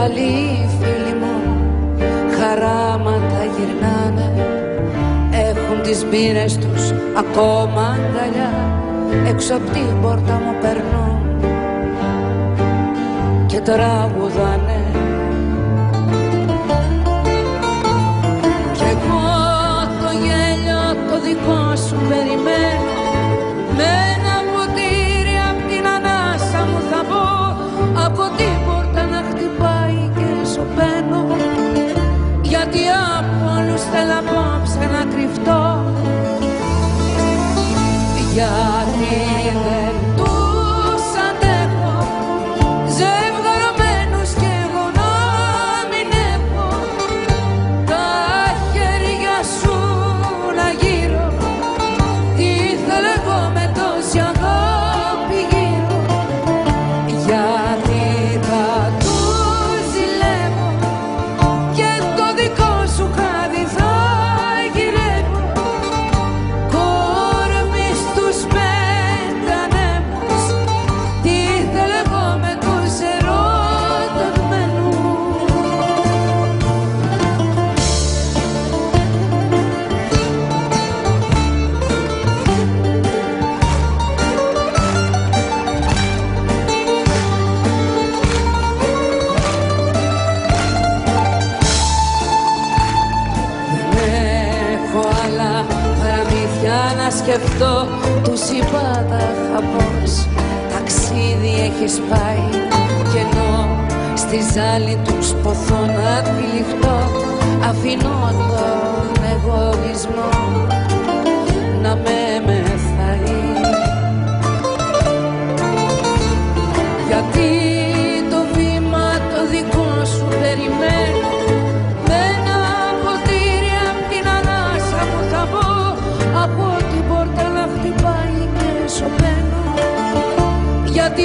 Άλλοι φίλοι μου χαράματα γυρνάνε, έχουν τις μπύρες τους ακόμα αγκαλιά, έξω απ' την πόρτα μου περνούν και τραγουδάνε. Κι εγώ το γέλιο το δικό σου περιμένω, με ένα ποτήρι απ' την ανάσα μου θα πω, από την πόρτα να χτυπάει και σωπαίνω, γιατί από όλους θέλω απόψε να κρυφτώ, γιατί δεν τους αντέχω ζευγαρωμένους κι εγώ να μην έχω τα χέρια σου να γύρω, τι θέλω εγώ με τόση αγάπη γύρω, γιατί θα τους ζηλεύω και το δικό σου χάδι θα γυρεύω, κόρμη στους πέντε ανέμους, τι θέλω εγώ με τους ερωτευμένους. Δεν έχω άλλα παραμύθια να σκεφτώ, τους είπα τα χαμός, ταξίδι έχεις πάει, κι ενώ στη ζάλη τους ποθώ να τυλιχτώ, αφήνω τον εγωισμό να με μεθάει, γιατί το βήμα το δικό σου περιμένω, με ένα ποτήρι απ' την ανάσα μου θα πω, από την πόρτα να χτυπάει και σωπαίνω, γιατί